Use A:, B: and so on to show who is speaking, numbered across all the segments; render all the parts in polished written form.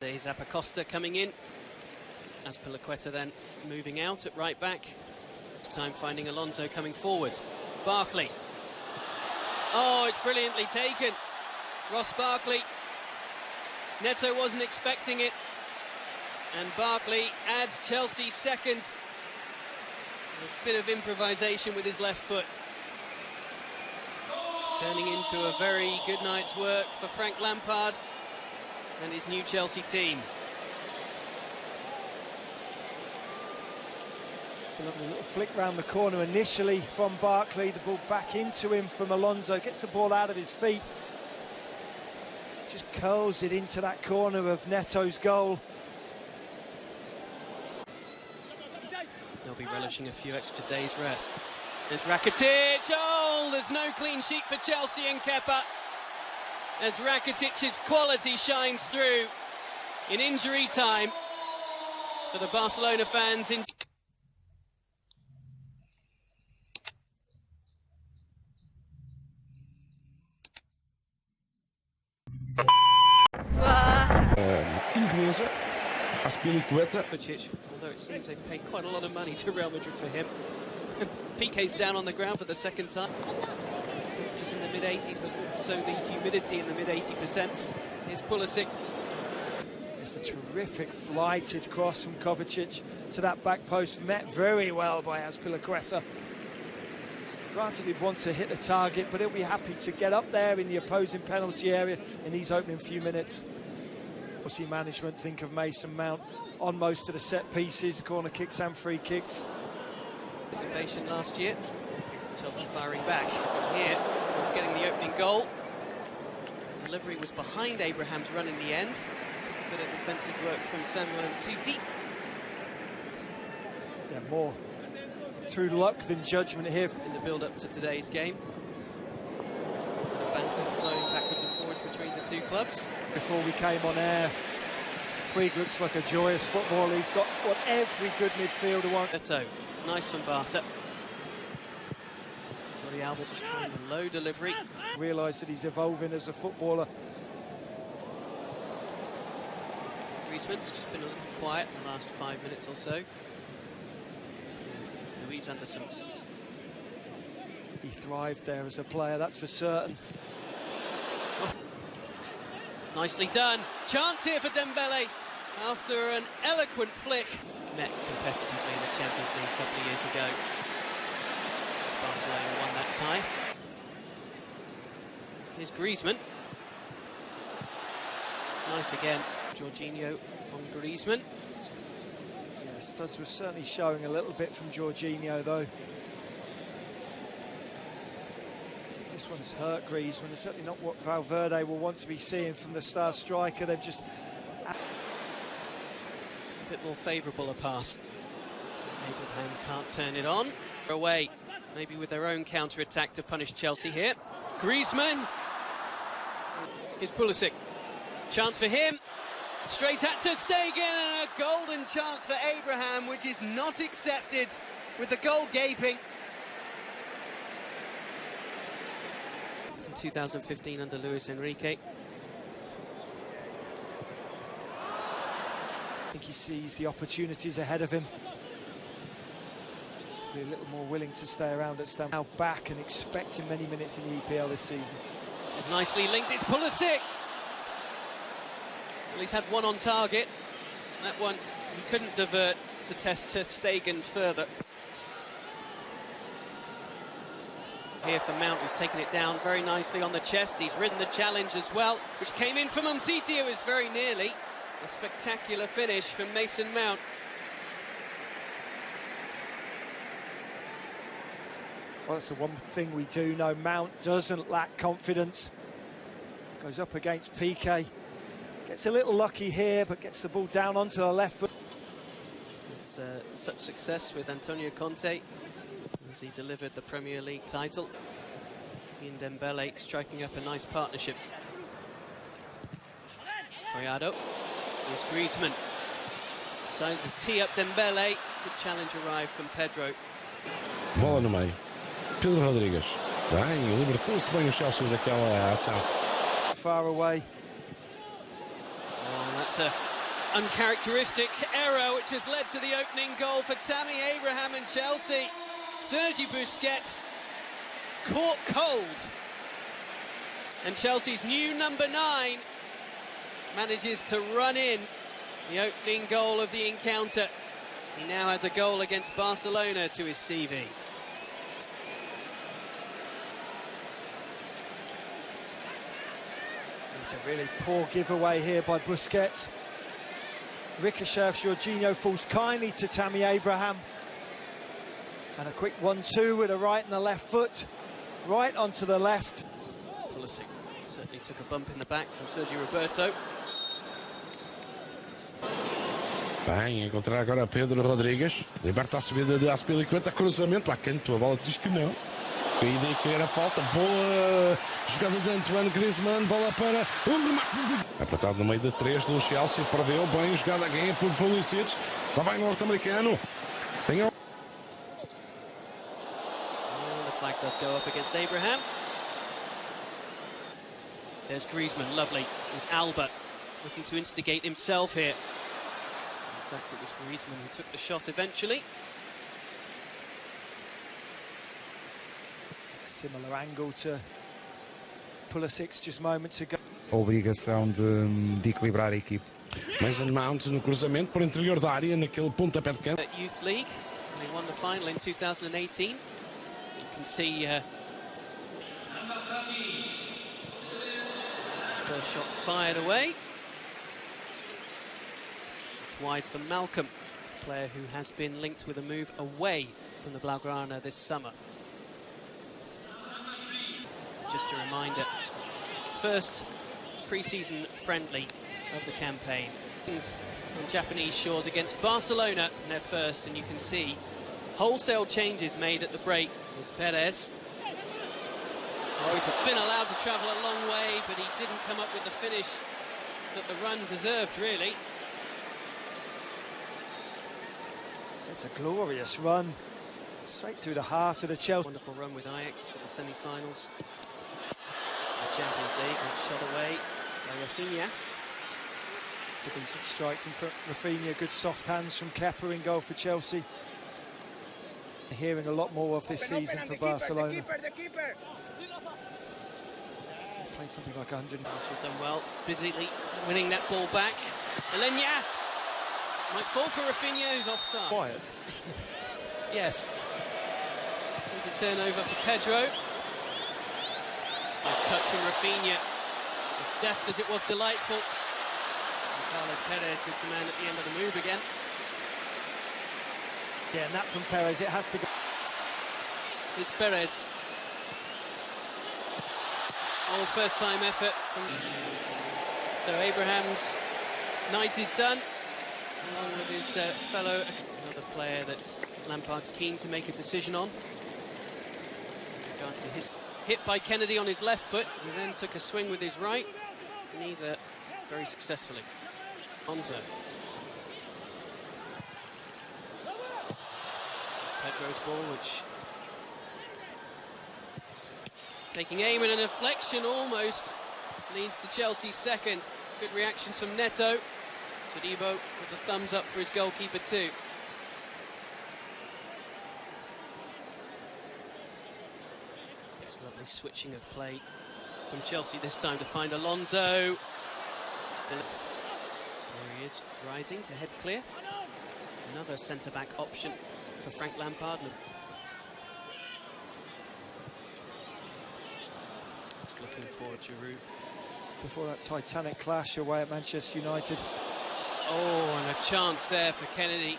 A: There's Acosta coming in, Azpilicueta then moving out at right back. This time finding Alonso coming forward. Barkley. Oh, it's brilliantly taken. Ross Barkley. Neto wasn't expecting it. And Barkley adds Chelsea's second. A bit of improvisation with his left foot. Turning into a very good night's work for Frank Lampard and his new Chelsea team.
B: It's a lovely little flick round the corner initially from Barkley, the ball back into him from Alonso, gets the ball out of his feet, just curls it into that corner of Neto's goal.
A: They'll be relishing a few extra days rest. There's Rakitic. Oh, there's no clean sheet for Chelsea and Kepa, as Rakitic's quality shines through in injury time for the Barcelona fans. Although it seems they've paid quite a lot of money to Real Madrid for him. Piqué's down on the ground for the second time. Temperatures in the mid-80s, but also the humidity in the mid-80%. Here's Pulisic.
B: It's a terrific flighted cross from Kovacic to that back post, met very well by Azpilicueta. Granted, he'd want to hit the target, but he'll be happy to get up there in the opposing penalty area in these opening few minutes. Chelsea management think of Mason Mount on most of the set pieces, corner kicks and free kicks.
A: Participation last year. Chelsea firing back. Here, he was getting the opening goal. Delivery was behind Abraham's run in the end. Took a bit of defensive work from Samuel Umtiti.
B: Yeah, more through luck than judgment here.
A: In the build-up to today's game. A bit of banter flowing backwards and forwards between the two clubs.
B: Before we came on air, Puig looks like a joyous footballer. He's got what every good midfielder wants.
A: Neto, it's nice from Barca. Jordi Alba just trying a low delivery.
B: Realise that he's evolving as a footballer.
A: Griezmann's just been a little quiet in the last 5 minutes or so. Luis Anderson.
B: He thrived there as a player, that's for certain.
A: Oh. Nicely done. Chance here for Dembele after an eloquent flick. Met competitively in the Champions League a couple of years ago. Barcelona won that tie. Here's Griezmann. It's nice again. Jorginho on Griezmann.
B: Yeah, studs was certainly showing a little bit from Jorginho though. This one's hurt Griezmann. It's certainly not what Valverde will want to be seeing from the star striker. They've just...
A: It's a bit more favourable a pass. Abraham can't turn it on. Away, maybe with their own counter-attack to punish Chelsea here. Griezmann. Here's Pulisic. Chance for him. Straight at Ter Stegen, and a golden chance for Abraham, which is not accepted with the goal gaping. In 2015 under Luis Enrique.
B: I think he sees the opportunities ahead of him. Be a little more willing to stay around at Stamford. Now back and expecting many minutes in the EPL this season.
A: This is nicely linked, it's Pulisic! Well, he's had one on target. That one he couldn't divert to test Ter Stegen further. Here for Mount, who's taken it down very nicely on the chest. He's ridden the challenge as well, which came in from Umtiti. It was very nearly a spectacular finish from Mason Mount.
B: Well, that's the one thing we do know. Mount doesn't lack confidence. Goes up against Piqué. Gets a little lucky here, but gets the ball down onto the left foot.
A: It's such success with Antonio Conte as he delivered the Premier League title. He and Dembele striking up a nice partnership. Collado. Here's Griezmann. Decided to tee up Dembele. Good challenge arrived from Pedro.
C: Bola no meio. Pedro Rodrigues. Bem, libertou-se bem o Chelsea daquela ação.
B: Far away.
A: Oh, that's a Uncharacteristic error which has led to the opening goal for Tammy Abraham and Chelsea. Sergi Busquets caught cold. And Chelsea's new number 9 manages to run in the opening goal of the encounter. He now has a goal against Barcelona to his CV.
B: It's a really poor giveaway here by Busquets. Ricochet of Jorginho falls kindly to Tammy Abraham. And a quick 1-2 with a right and a left foot. Right onto the left.
A: Pulisic certainly took a bump in the back from Sergio Roberto.
C: Bem, encontrar agora Pedro Rodrigues. Liberta a subida de Azpilicueta, cruzamento à canto, a bola diz que não. Caída e cair a falta, boa jogada de Antoine Griezmann, bola para o remate de... Apertado no meio de 3 do Chelsea, perdeu, bem jogada, ganha por Pulisic, lá vai o norte-americano. Tem
A: The flag does go up against Abraham. There's Griezmann, lovely, with Alba looking to instigate himself here. In fact, it was Griezmann who took the shot eventually.
B: Similar angle to Pulisic just moments ago.
D: A obrigação de equilibrar a equipe.
C: Mason Mount no cruzamento para o interior da área, naquele pontapé de campo.
A: At Youth League, they won the final in 2018. You can see first shot fired away. It's wide for Malcolm, a player who has been linked with a move away from the Blaugrana this summer. Just a reminder, first pre-season friendly of the campaign. On Japanese shores against Barcelona in their first, and you can see wholesale changes made at the break. There's Perez. Oh, he's been allowed to travel a long way, but he didn't come up with the finish that the run deserved, really.
B: It's a glorious run, straight through the heart of the Chelsea.
A: Wonderful run with Ajax to the semi-finals. The Champions League was shot away by Rafinha.
B: It's a decent strike from Rafinha, good soft hands from Kepa in goal for Chelsea. Hearing a lot more of this season for Barcelona. Played something like 100.
A: Also done well, busily winning that ball back. Elenia might fall for Rafinha, who's offside.
B: Quiet.
A: Yes. There's a turnover for Pedro. Nice touch from Rafinha. As deft as it was delightful. And Carlos Perez is the man at the end of the move again.
B: Yeah, and that from Perez, it has to go.
A: It's Perez. Oh, first time effort from... So Abraham's night is done, along with his fellow, another player that Lampard's keen to make a decision on. In regards to his hit by Kennedy on his left foot, he then took a swing with his right, neither very successfully. Onzo. Pedro's ball, which taking aim and a deflection almost leads to Chelsea's second. Good reactions from Neto. Todibo with the thumbs up for his goalkeeper too. It's lovely switching of play from Chelsea this time to find Alonso. There he is, rising to head clear. Another centre-back option for Frank Lampard. Looking for Giroud.
B: Before that titanic clash away at Manchester United.
A: Oh, and a chance there for Kennedy.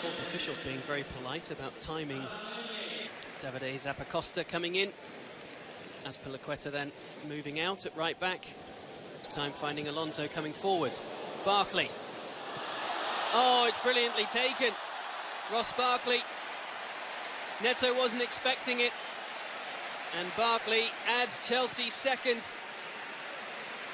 A: Fourth official being very polite about timing. Davide Zappacosta coming in. Azpilicueta then moving out at right back. This time finding Alonso coming forward. Barkley. Oh, it's brilliantly taken. Ross Barkley. Neto wasn't expecting it. And Barkley adds Chelsea's second.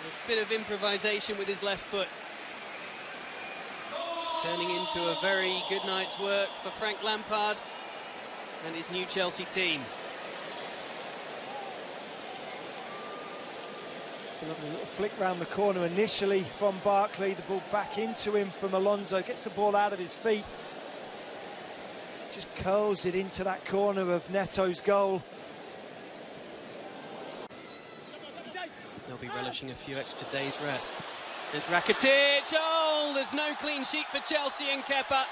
A: A bit of improvisation with his left foot. Turning into a very good night's work for Frank Lampard and his new Chelsea team.
B: It's a lovely little flick round the corner initially from Barkley. The ball back into him from Alonso. Gets the ball out of his feet. Just curls it into that corner of Neto's goal.
A: They'll be relishing a few extra days' rest. There's Rakitic. Oh, there's no clean sheet for Chelsea and Kepa,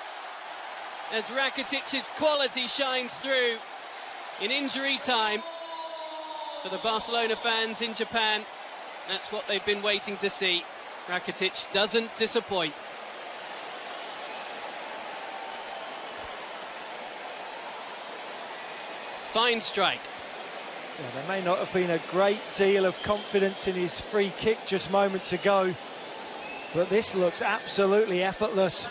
A: as Rakitic's quality shines through in injury time. For the Barcelona fans in Japan, that's what they've been waiting to see. Rakitic doesn't disappoint. Fine strike.
B: Yeah, there may not have been a great deal of confidence in his free kick just moments ago, but this looks absolutely effortless.